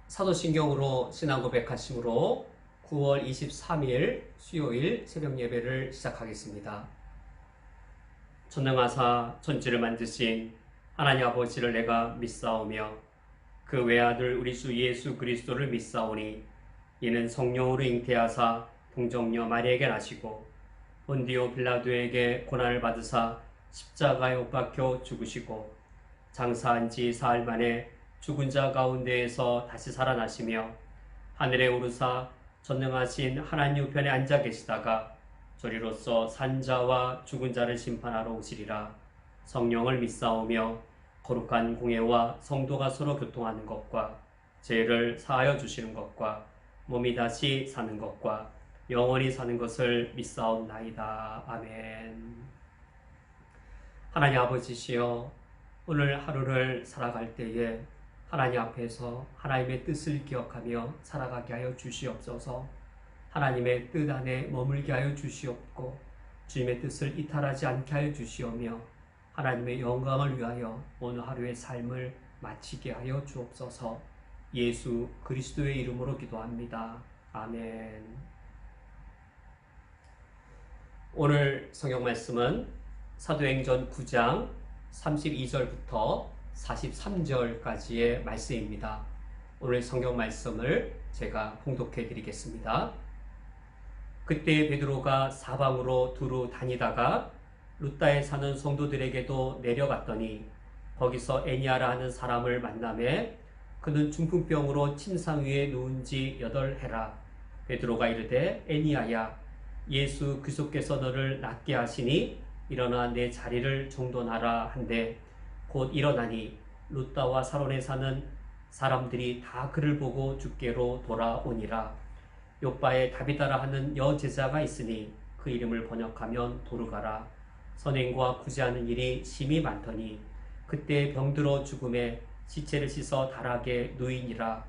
사도신경으로 신앙 고백하심으로 9월 23일 수요일 새벽 예배를 시작하겠습니다. 전능하사 천지를 만드신 하나님 아버지를 내가 믿사오며 그 외아들 우리 주 예수 그리스도를 믿사오니 이는 성령으로 잉태하사 동정녀 마리에게 나시고 본디오 빌라도에게 고난을 받으사 십자가에 못 박혀 죽으시고 장사한 지 사흘 만에 죽은 자 가운데에서 다시 살아나시며 하늘에 오르사 전능하신 하나님 우편에 앉아 계시다가 저리로서 산자와 죽은 자를 심판하러 오시리라. 성령을 믿사오며 거룩한 공예와 성도가 서로 교통하는 것과 죄를 사하여 주시는 것과 몸이 다시 사는 것과 영원히 사는 것을 믿사옵나이다. 아멘. 하나님 아버지시여, 오늘 하루를 살아갈 때에 하나님 앞에서 하나님의 뜻을 기억하며 살아가게 하여 주시옵소서. 하나님의 뜻 안에 머물게 하여 주시옵고 주님의 뜻을 이탈하지 않게 하여 주시오며 하나님의 영광을 위하여 오늘 하루의 삶을 마치게 하여 주옵소서. 예수 그리스도의 이름으로 기도합니다. 아멘. 오늘 성경 말씀은 사도행전 9장 32절부터 43절까지의 말씀입니다. 오늘 성경 말씀을 제가 봉독해 드리겠습니다. 그때 베드로가 사방으로 두루 다니다가 루다에 사는 성도들에게도 내려갔더니 거기서 애니아라 하는 사람을 만나매 그는 중풍병으로 침상 위에 누운 지 8해라. 베드로가 이르되 애니아야, 예수 그리스도께서 너를 낫게 하시니 일어나 내 자리를 정돈하라 한데 곧 일어나니 루다와 사론에 사는 사람들이 다 그를 보고 주께로 돌아오니라. 요바에 다비다라 하는 여제자가 있으니 그 이름을 번역하면 도르가라. 선행과 구제하는 일이 심히 많더니 그때 병들어 죽음에 시체를 씻어 다락에 누이니라.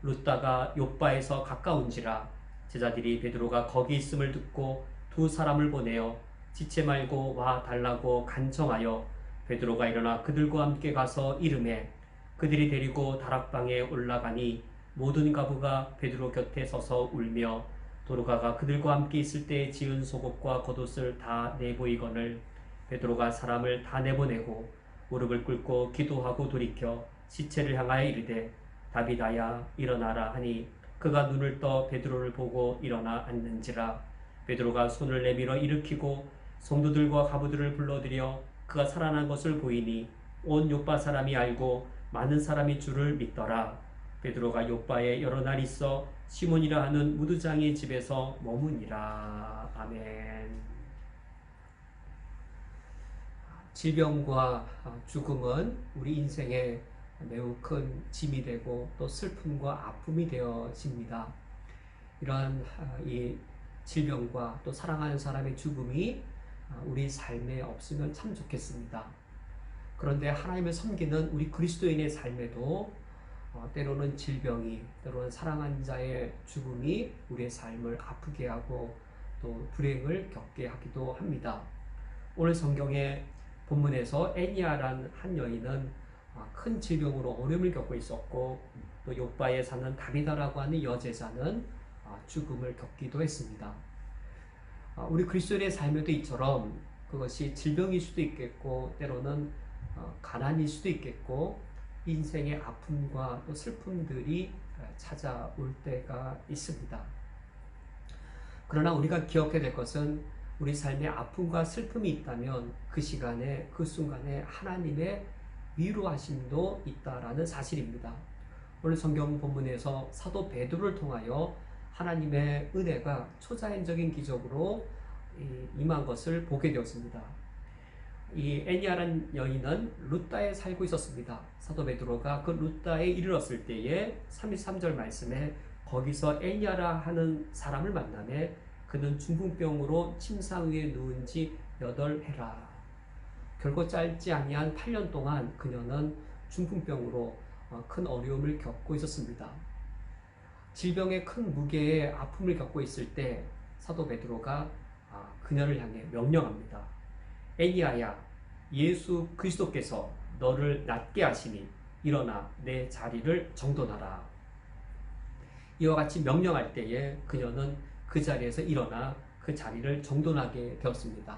루다가 요바에서 가까운지라. 제자들이 베드로가 거기 있음을 듣고 두 사람을 보내어 지체 말고 와 달라고 간청하여 베드로가 일어나 그들과 함께 가서 이르매 그들이 데리고 다락방에 올라가니 모든 가부가 베드로 곁에 서서 울며 도르가가 그들과 함께 있을 때 지은 속옷과 겉옷을 다 내보이거늘 베드로가 사람을 다 내보내고 무릎을 꿇고 기도하고 돌이켜 시체를 향하여 이르되 다비다야 일어나라 하니 그가 눈을 떠 베드로를 보고 일어나 앉는지라. 베드로가 손을 내밀어 일으키고 성도들과 가부들을 불러들여 그가 살아난 것을 보이니 온 요빠 사람이 알고 많은 사람이 주를 믿더라. 베드로가 요빠에 여러 날 있어 시몬이라 하는 무두장의 집에서 머무니라. 아멘. 질병과 죽음은 우리 인생에 매우 큰 짐이 되고 또 슬픔과 아픔이 되어집니다. 이러한 이 질병과 또 사랑하는 사람의 죽음이 우리 삶에 없으면 참 좋겠습니다. 그런데 하나님을 섬기는 우리 그리스도인의 삶에도 때로는 질병이, 때로는 사랑하는 자의 죽음이 우리의 삶을 아프게 하고 또 불행을 겪게 하기도 합니다. 오늘 성경의 본문에서 애니아란 한 여인은 큰 질병으로 어려움을 겪고 있었고 또 요바에 사는 다비다라고 하는 여제자는 죽음을 겪기도 했습니다. 우리 그리스도인의 삶에도 이처럼 그것이 질병일 수도 있겠고 때로는 가난일 수도 있겠고 인생의 아픔과 또 슬픔들이 찾아올 때가 있습니다. 그러나 우리가 기억해야 될 것은 우리 삶에 아픔과 슬픔이 있다면 그 시간에 그 순간에 하나님의 위로하심도 있다라는 사실입니다. 오늘 성경 본문에서 사도 베드로를 통하여 하나님의 은혜가 초자연적인 기적으로 임한 것을 보게 되었습니다. 이 애니아라는 여인은 루다에 살고 있었습니다. 사도 베드로가 그 루다에 이르렀을 때에 33절 말씀에 거기서 애니아라 하는 사람을 만나매 그는 중풍병으로 침상 위에 누운 지 8해라. 결코 짧지 아니한 8년 동안 그녀는 중풍병으로 큰 어려움을 겪고 있었습니다. 질병의 큰 무게의 아픔을 겪고 있을 때 사도 베드로가 그녀를 향해 명령합니다. 애니아야, 예수 그리스도께서 너를 낫게 하시니 일어나 내 자리를 정돈하라. 이와 같이 명령할 때에 그녀는 그 자리에서 일어나 그 자리를 정돈하게 되었습니다.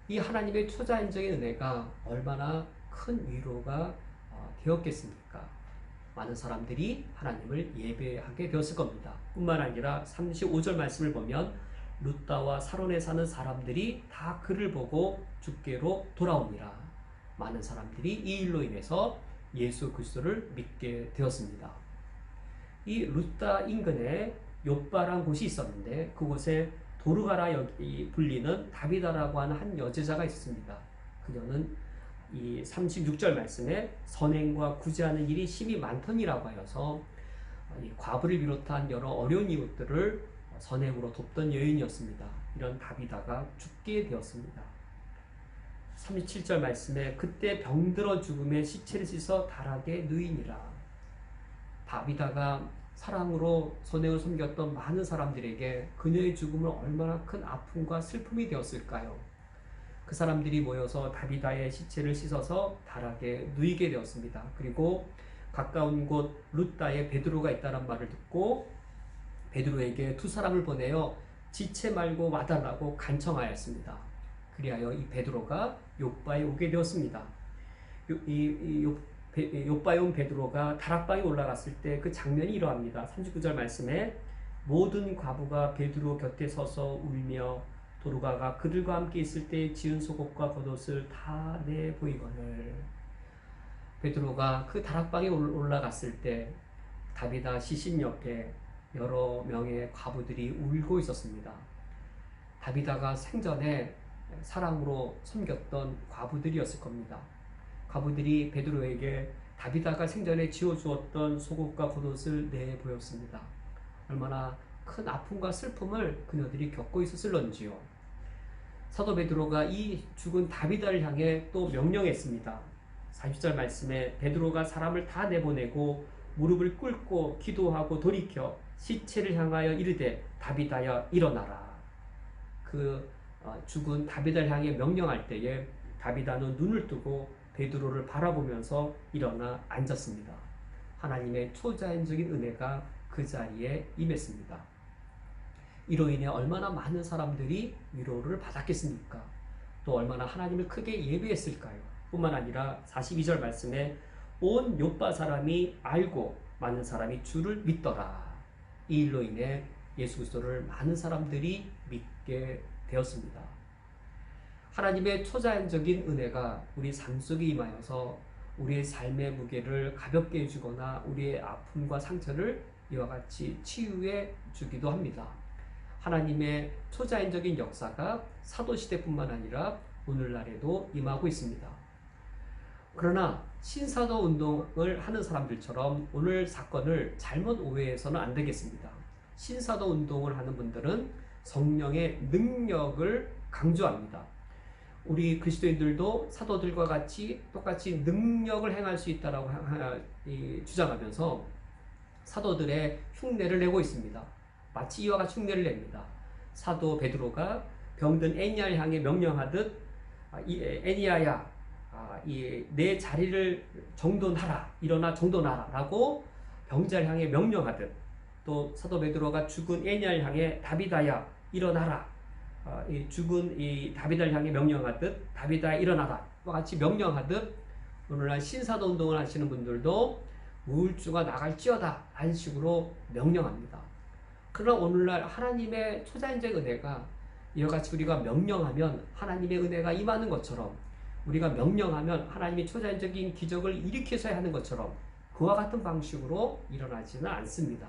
이 하나님의 초자연적인 은혜가 얼마나 큰 위로가 되었겠습니까? 많은 사람들이 하나님을 예배하게 되었을 겁니다. 뿐만 아니라 35절 말씀을 보면 룻다와 사론에 사는 사람들이 다 그를 보고 주께로 돌아옵니다. 많은 사람들이 이 일로 인해서 예수 그리스도를 믿게 되었습니다. 이 룻다 인근에 욥바란 곳이 있었는데 그곳에 도르가라 불리는 다비다라고 하는 한 여제자가 있었습니다. 그녀는 이 36절 말씀에 선행과 구제하는 일이 심히 많더니라고 하여서 이 과부를 비롯한 여러 어려운 이웃들을 선행으로 돕던 여인이었습니다. 이런 다비다가 죽게 되었습니다. 37절 말씀에 그때 병들어 죽음에 시체를 씻어 달하게 누이니라. 다비다가 사랑으로 선행을 섬겼던 많은 사람들에게 그녀의 죽음은 얼마나 큰 아픔과 슬픔이 되었을까요? 그 사람들이 모여서 다비다의 시체를 씻어서 달하게 누이게 되었습니다. 그리고 가까운 곳 룻다에 베드로가 있다는 말을 듣고 베드로에게 두 사람을 보내어 지체 말고 와달라고 간청하였습니다. 그리하여 이 베드로가 욥바에 오게 되었습니다. 욥바에 온 베드로가 다락방에 올라갔을 때 그 장면이 이러합니다. 39절 말씀에 모든 과부가 베드로 곁에 서서 울며 도르가가 그들과 함께 있을 때 지은 속옷과 겉옷을 다 내보이거늘. 베드로가 그 다락방에 올라갔을 때 다비다 시신 옆에 여러 명의 과부들이 울고 있었습니다. 다비다가 생전에 사랑으로 섬겼던 과부들이었을 겁니다. 과부들이 베드로에게 다비다가 생전에 지어주었던 속옷과 겉옷을 내보였습니다. 얼마나 큰 아픔과 슬픔을 그녀들이 겪고 있었을런지요. 사도 베드로가 이 죽은 다비다를 향해 또 명령했습니다. 40절 말씀에 베드로가 사람을 다 내보내고 무릎을 꿇고 기도하고 돌이켜 시체를 향하여 이르되 다비다여 일어나라. 그 죽은 다비다를 향해 명령할 때에 다비다는 눈을 뜨고 베드로를 바라보면서 일어나 앉았습니다. 하나님의 초자연적인 은혜가 그 자리에 임했습니다. 이로 인해 얼마나 많은 사람들이 위로를 받았겠습니까? 또 얼마나 하나님을 크게 예배했을까요? 뿐만 아니라 42절 말씀에 온 욥바 사람이 알고 많은 사람이 주를 믿더라. 이 일로 인해 예수 그리스도를 많은 사람들이 믿게 되었습니다. 하나님의 초자연적인 은혜가 우리 삶 속에 임하여서 우리의 삶의 무게를 가볍게 해주거나 우리의 아픔과 상처를 이와 같이 치유해 주기도 합니다. 하나님의 초자연적인 역사가 사도시대뿐만 아니라 오늘날에도 임하고 있습니다. 그러나 신사도 운동을 하는 사람들처럼 오늘 사건을 잘못 오해해서는 안 되겠습니다. 신사도 운동을 하는 분들은 성령의 능력을 강조합니다. 우리 그리스도인들도 사도들과 같이 똑같이 능력을 행할 수 있다라고 주장하면서 사도들의 흉내를 내고 있습니다. 마치 이와 같이 흉내를 냅니다. 사도 베드로가 병든 애니야를 향해 명령하듯 애니야야 내 자리를 정돈하라, 일어나 정돈하라 라고 병자를 향해 명령하듯, 또 사도 베드로가 죽은 애니야를 향해 다비다야 일어나라, 죽은 이 다비다를 향해 명령하듯 다비다야 일어나라 와 같이 명령하듯 오늘날 신사도 운동을 하시는 분들도 우울주가 나갈지어다 라는 식으로 명령합니다. 그러나 오늘날 하나님의 초자연적 은혜가 이와 같이 우리가 명령하면 하나님의 은혜가 임하는 것처럼, 우리가 명령하면 하나님이 초자연적인 기적을 일으켜서야 하는 것처럼 그와 같은 방식으로 일어나지는 않습니다.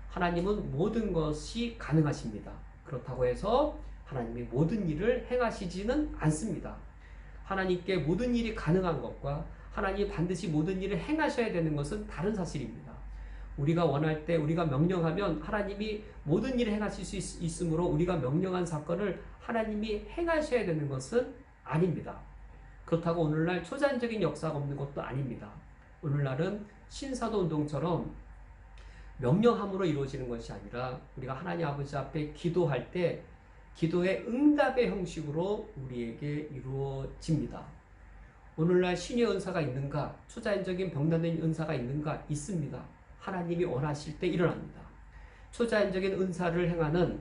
하나님은 모든 것이 가능하십니다. 그렇다고 해서 하나님이 모든 일을 행하시지는 않습니다. 하나님께 모든 일이 가능한 것과 하나님이 반드시 모든 일을 행하셔야 되는 것은 다른 사실입니다. 우리가 원할 때 우리가 명령하면 하나님이 모든 일을 행하실 수 있으므로 우리가 명령한 사건을 하나님이 행하셔야 되는 것은 아닙니다. 그렇다고 오늘날 초자연적인 역사가 없는 것도 아닙니다. 오늘날은 신사도 운동처럼 명령함으로 이루어지는 것이 아니라 우리가 하나님 아버지 앞에 기도할 때 기도의 응답의 형식으로 우리에게 이루어집니다. 오늘날 신의 은사가 있는가? 초자연적인 병난된 은사가 있는가? 있습니다. 하나님이 원하실 때 일어납니다. 초자연적인 은사를 행하는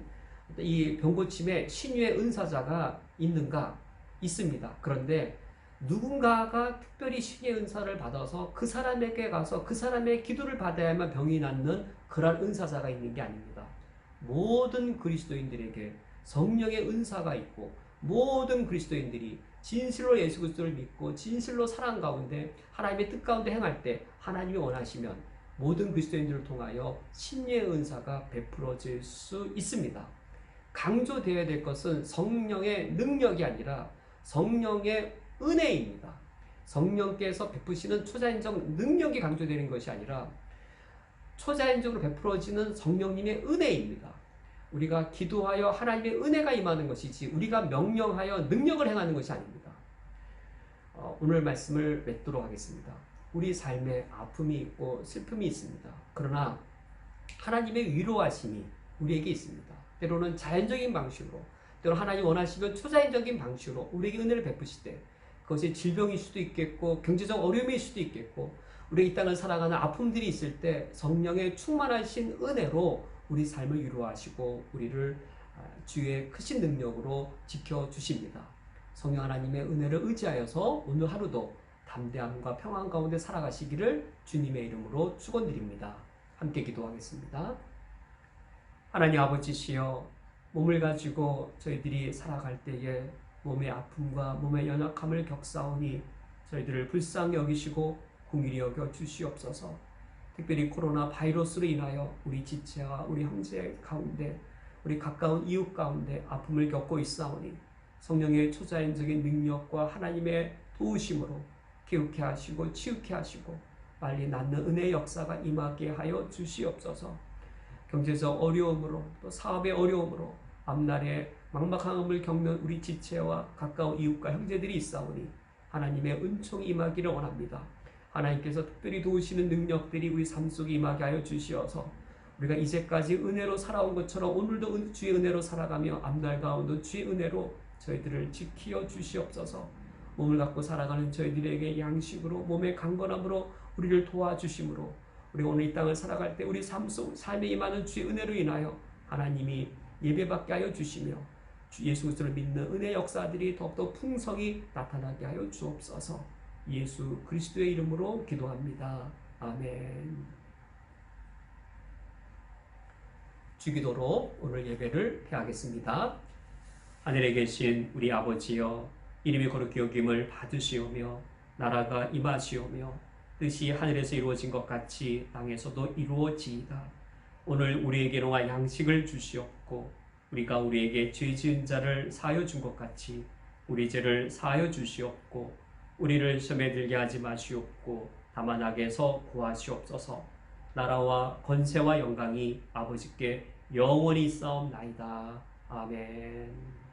이 병고침에 신유의 은사자가 있는가? 있습니다. 그런데 누군가가 특별히 신의 은사를 받아서 그 사람에게 가서 그 사람의 기도를 받아야만 병이 낫는 그러한 은사자가 있는 게 아닙니다. 모든 그리스도인들에게 성령의 은사가 있고 모든 그리스도인들이 진실로 예수 그리스도를 믿고 진실로 사랑 가운데 하나님의 뜻 가운데 행할 때 하나님이 원하시면 모든 그리스도인들을 통하여 신의 은사가 베풀어질 수 있습니다. 강조되어야 될 것은 성령의 능력이 아니라 성령의 은혜입니다. 성령께서 베푸시는 초자연적 능력이 강조되는 것이 아니라 초자연적으로 베풀어지는 성령님의 은혜입니다. 우리가 기도하여 하나님의 은혜가 임하는 것이지 우리가 명령하여 능력을 행하는 것이 아닙니다. 오늘 말씀을 맺도록 하겠습니다. 우리 삶에 아픔이 있고 슬픔이 있습니다. 그러나 하나님의 위로하심이 우리에게 있습니다. 때로는 자연적인 방식으로, 때로는 하나님 원하시면 초자연적인 방식으로 우리에게 은혜를 베푸실 때 그것이 질병일 수도 있겠고 경제적 어려움일 수도 있겠고 우리 이 땅을 살아가는 아픔들이 있을 때 성령의 충만하신 은혜로 우리 삶을 위로하시고 우리를 주의 크신 능력으로 지켜주십니다. 성령 하나님의 은혜를 의지하여서 오늘 하루도 담대함과 평안 가운데 살아가시기를 주님의 이름으로 축원드립니다. 함께 기도하겠습니다. 하나님 아버지시여, 몸을 가지고 저희들이 살아갈 때에 몸의 아픔과 몸의 연약함을 겪사오니 저희들을 불쌍히 여기시고 긍휼히 여겨 주시옵소서. 특별히 코로나 바이러스로 인하여 우리 지체와 우리 형제 가운데 우리 가까운 이웃 가운데 아픔을 겪고 있사오니 성령의 초자연적인 능력과 하나님의 도우심으로 깨우게 하시고 치유케 하시고 빨리 낫는 은혜의 역사가 임하게 하여 주시옵소서. 경제적 어려움으로 또 사업의 어려움으로 앞날에 막막함을 겪는 우리 지체와 가까운 이웃과 형제들이 있사오니 하나님의 은총이 임하기를 원합니다. 하나님께서 특별히 도우시는 능력들이 우리 삶 속에 임하게 하여 주시어서 우리가 이제까지 은혜로 살아온 것처럼 오늘도 주의 은혜로 살아가며 앞날 가운데 주의 은혜로 저희들을 지키어 주시옵소서. 몸을 갖고 살아가는 저희들에게 양식으로 몸의 강건함으로 우리를 도와주심으로 우리가 오늘 이 땅을 살아갈 때 우리 삶에 임하는 주의 은혜로 인하여 하나님이 예배받게 하여 주시며 주 예수 그리스도를 믿는 은혜 역사들이 더욱더 풍성히 나타나게 하여 주옵소서. 예수 그리스도의 이름으로 기도합니다. 아멘. 주기도로 오늘 예배를 폐하겠습니다. 하늘에 계신 우리 아버지여, 이름이 거룩히 여김을 받으시오며 나라가 임하시오며 뜻이 하늘에서 이루어진 것 같이 땅에서도 이루어지이다. 오늘 우리에게 일용할 양식을 주시옵고 우리가 우리에게 죄 지은 자를 사하여 준 것 같이 우리 죄를 사하여 주시옵고 우리를 시험에 들게 하지 마시옵고 다만 악에서 구하시옵소서. 나라와 권세와 영광이 아버지께 영원히 있사옵나이다. 아멘.